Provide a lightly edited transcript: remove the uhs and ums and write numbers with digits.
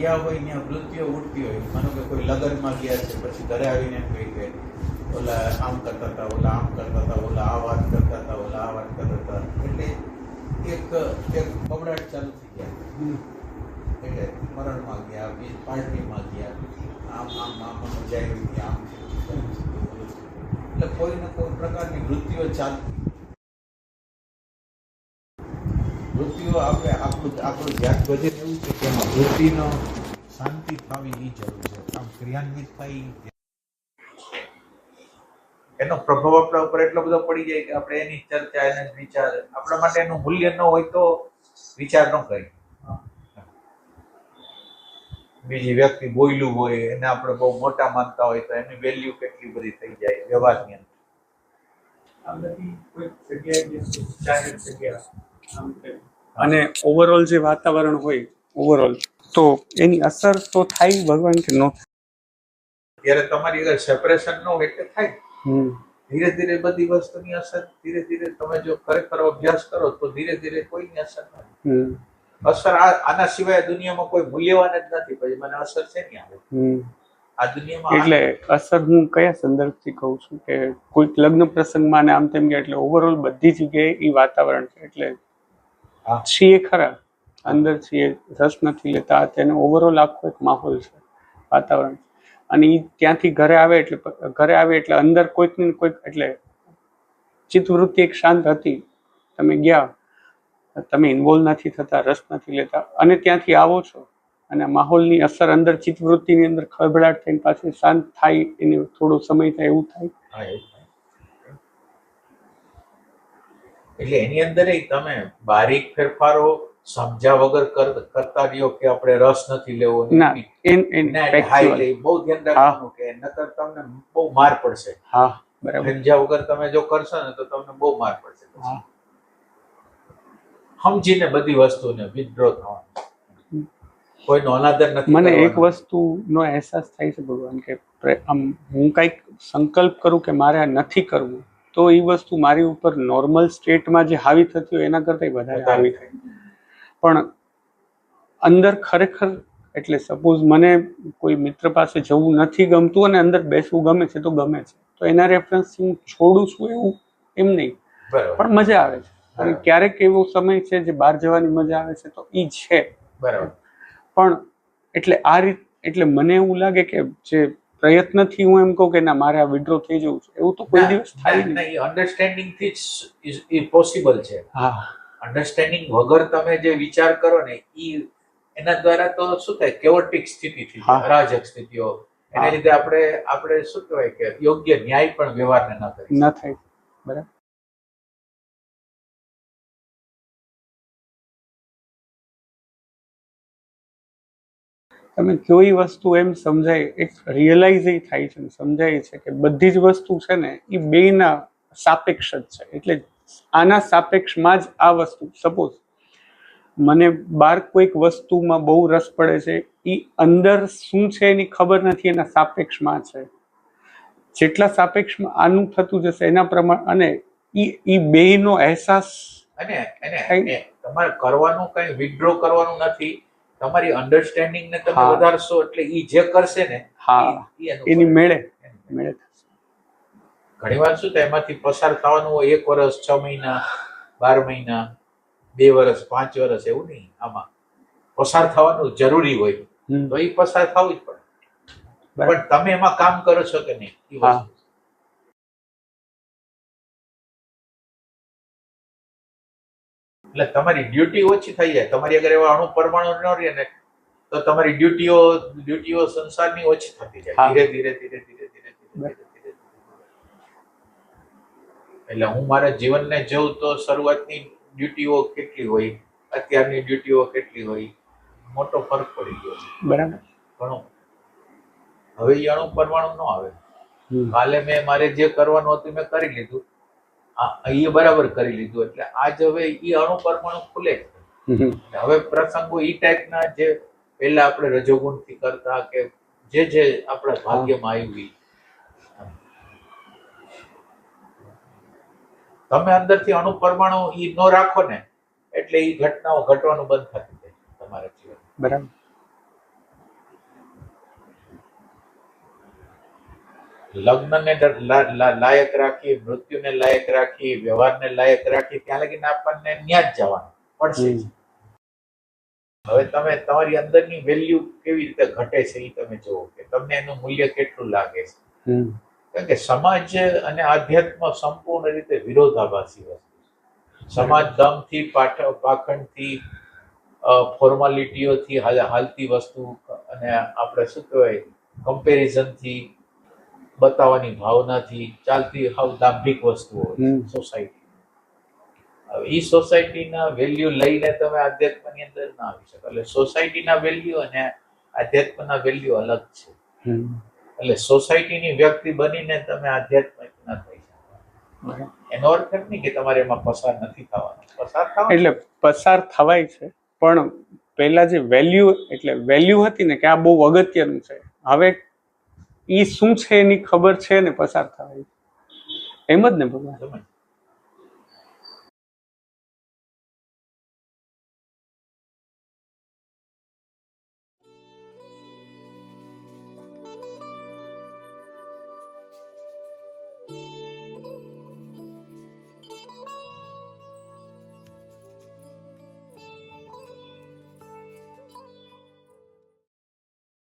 ગયા હોય ત્યાં વૃત્તિઓ ઉઠતી હોય. માનો કે કોઈ લગ્નમાં ગયા છે, પછી ઘરે આવીને એમ કહી કે ઓલા આમ કરતા હતા, ઓલા આમ કરતા હતા, ઓલા આ વાત કરતા હતા, ઓલા આ વાત કરતા હતા. એટલે એક બબડાટ ચાલુ થઈ ગયા. એટલે મરણમાં ગયા, બીજી પાર્ટીમાં ગયા, આમ આમ આમ મજા આવી હતી, આમ એટલે કોઈને કોઈ પ્રકારની વૃત્તિઓ ચાલતી. વૃત્તિઓ આપણે આપણું ધ્યાન બધે એવું છે કે એમાં વૃત્તિનો શાંતિ થવી એ જરૂર છે. આમ ક્રિયાન્વિત થાય એનો પ્રભાવ આપણા ઉપર એટલો બધો પડી જાય કે આપણે એની ચર્ચા, એને વિચાર, આપણા માટે એનું મૂલ્ય ન હોય તો વિચાર ન કરી. બીજી વ્યક્તિ બોયલું હોય એને આપણે બહુ મોટા માનતા હોય તો એની વેલ્યુ કેટલી બધી થઈ જાય વ્યવહારની અંદર. અને ઓવરઓલ જે વાતાવરણ હોય ઓવરઓલ તો એની અસર તો થાય ભગવાન કે નો ત્યારે તમારી અગર સેપરેશન ન હોય એટલે થાય. ધીરે ધીરે બધી વસ્તુની અસર ધીરે ધીરે તમે જો ખરેખર અભ્યાસ કરો તો ધીરે ધીરે કોઈની અસર નથી. અસર આના સિવાય દુનિયામાં કોઈ મૂલ્યવાન જ નથી. પછી મને અસર છે નહીં આવે આ દુનિયામાં. એટલે અસર હું કયા સંદર્ભથી કહું છું કે કોઈક લગ્ન પ્રસંગમાં ને આમ તેમ ગયા એટલે ઓવરઓલ બધી જગ્યાએ એ વાતાવરણ છે. એટલે છીએ ખરા અંદર છીએ, રસ નથી લેતા, તેનો ઓવરઓલ આખો એક માહોલ છે, વાતાવરણ. અને એ ત્યાંથી ઘરે આવે એટલે અંદર કોઈક ને કોઈક એટલે ચિત્તવૃત્તિ એક શાંત હતી. તમે ગયા, તમે ઇન્વોલ્વ નથી થતા, રસ નથી લેતા, અને ત્યાંથી આવો છો અને માહોલની અસર અંદર ચિત્તવૃત્તિની અંદર ખળભળાટ થઈને પાછી શાંત થાય, એને થોડો સમય થાય એવું થાય. એટલે એની અંદર તમે બારીક ફેરફારો સમજ્યા વગર કરતા રહ્યો કે આપણે રસ નથી લેવો, બહુ ધ્યાન રાખવાનું કે નકર તમને બહુ માર પડશે. હા બરાબર. સમજ્યા વગર તમે જો કરશો ને તો તમને બહુ માર પડશે. સમજીને બધી વસ્તુને વિથડ્રો થવાનું, કોઈનો અનાદર નથી. મને એક વસ્તુનો અહેસાસ થાય છે ભગવાન કે આમ હું કંઈક સંકલ્પ કરું કે મારે આ નથી કરવું તો એ વસ્તુ મારી ઉપર નોર્મલ સ્ટેટમાં જે હાવી થતી હોય એના કરતાં વધારે હાવી થાય. પણ અંદર ખરેખર એટલે સપોઝ મને કોઈ મિત્ર પાસે જવું નથી ગમતું અને અંદર બેસવું ગમે છે તો ગમે છે, તો એના રેફરન્સથી હું છોડું છું એવું એમ નહીં, પણ મજા આવે છે. અને ક્યારેક એવો સમય છે જે બહાર જવાની મજા આવે છે તો એ છે બરાબર. પણ એટલે આ રીત એટલે મને એવું લાગે કે જે પ્રયત્નથી હું એમ કહું કે ના મારે આ વિડ્રો થઈ જવું છે એવું તો કોઈ દિવસ થાય નહીં. અન્ડરસ્ટેન્ડિંગ થી જ પોસિબલ છે. હા, અન્ડરસ્ટેન્ડિંગ વગર તમે જે વિચાર કરો ને એના દ્વારા તો શું થાય, કેઓટિક સ્થિતિ થઈ જાય, અરાજક સ્થિતિઓ. એને લીધે આપણે શું કહેવાય કે યોગ્ય ન્યાય પણ વ્યવહારને ન થાય. બરાબર. તમે કઈ વસ્તુ એમ સમજાય, એક રિયલાઇઝ થાય છે, સમજાય છે કે બધી જ વસ્તુ છે ને એ બેના સાપેક્ષ જ છે. એટલે આના સાપેક્ષમાં જ આ વસ્તુ, સપોઝ મને બહાર કોઈક વસ્તુમાં બહુ રસ પડે છે, એ અંદર શું છે એની ખબર નથી, એના સાપેક્ષમાં છે. જેટલા સાપેક્ષમાં આનું થતું જશે એના પ્રમાણે અને ઈ બેનો અહેસાસ અને તમારે કરવાનું કઈ વિથડ્રો કરવાનું નથી. તમારી અન્ડરસ્ટેન્ડિંગ ને તમે વધારશો એટલે ઈ જે કરશે ને એની મેળે થશે. ઘણી વાર શું થાય, એમાંથી પસાર થવાનું હોય 1 વર્ષ, 6 મહિના, 12 મહિના, 2 વર્ષ, 5 વર્ષ, એવું નહીં. આમાં પસાર થવાનું જરૂરી હોય તો એ પસાર થવું જ પડે. પણ તમે એમાં કામ કરો છો કે નહીં એ વસ્તુ. એટલે તમારી ડ્યુટી ઓછી થઈ જાય. તમારી અગર એવા અણુ પરમાણુ ન રહે ને તો તમારી ડ્યુટીઓ સંસારની ઓછી થતી જાય ધીરે ધીરે ધીરે ધીરે ધીરે ધીરે. એટલે હું મારા જીવનને જોઉં તો શરૂઆતની ડ્યુટીઓ કેટલી હોય, અત્યારની ડ્યુટીઓ કેટલી હોય, મોટો ફરક પડી ગયો છે. બરાબર. ઘણો. હવે એ અણુ પરમાણુ ન આવે. કાલે મેં મારે જે કરવાનું હતું મેં કરી લીધું, એ બરાબર કરી લીધું, એટલે આજ હવે એ અણુ પરમાણુ ખુલે છે. હવે પ્રસંગો ઈ ટાઈપના જે પહેલા આપણે રજોગુણ થી કરતા કે જે આપણા ભાગ્યમાં આવ્યું, તમે અંદરથી અણુ પરમાણુ ઈ ન રાખો ને એટલે એ ઘટનાઓ ઘટવાનું બંધ થતી જાય તમારા જીવનમાં. બરાબર. લગ્નને લાયક રાખી, મૃત્યુને લાયક રાખી, વ્યવહારને લાયક રાખી, ત્યાં લગીને આપણને ન્યા જ જવાનું પડશે જ. હવે તમે તમારી અંદરની વેલ્યુ કેવી રીતે ઘટે છે એ તમે જુઓ કે તમને એનું મૂલ્ય કેટલું લાગે છે. કારણ કે સમાજ અને આધ્યાત્મ સંપૂર્ણ રીતે વિરોધાભાસી વસ્તુ છે. સમાજ દમથી પાખંડથી ફોર્માલિટીઓથી હાલતી વસ્તુ અને આપણે શું કહેવાય કમ્પેરિઝનથી બતાવવાની ભાવનાથી ચાલતી હાવ દાંભિક વસ્તુઓ સોસાયટી. હવે એ સોસાયટીના વેલ્યુ લઈને તમે આધ્યાત્મની અંદર ના આવી શકો. એટલે સોસાયટીના વેલ્યુ અને આધ્યાત્મના વેલ્યુ અલગ છે. એટલે સોસાયટીની વ્યક્તિ બનીને તમે આધ્યાત્મિક ના થઈ શકો. એનો અર્થ એમ નહીં કે તમારે એમાં પસાર નથી થવાનું. પસાર થવાનું એટલે પસાર થવાય છે, પણ પહેલા જે વેલ્યુ હતી ને કે આ બહુ અગત્યનું છે, હવે ઈ શું છે એની ખબર છે ને પસાર થવાય એમ જ ને ભગવાન.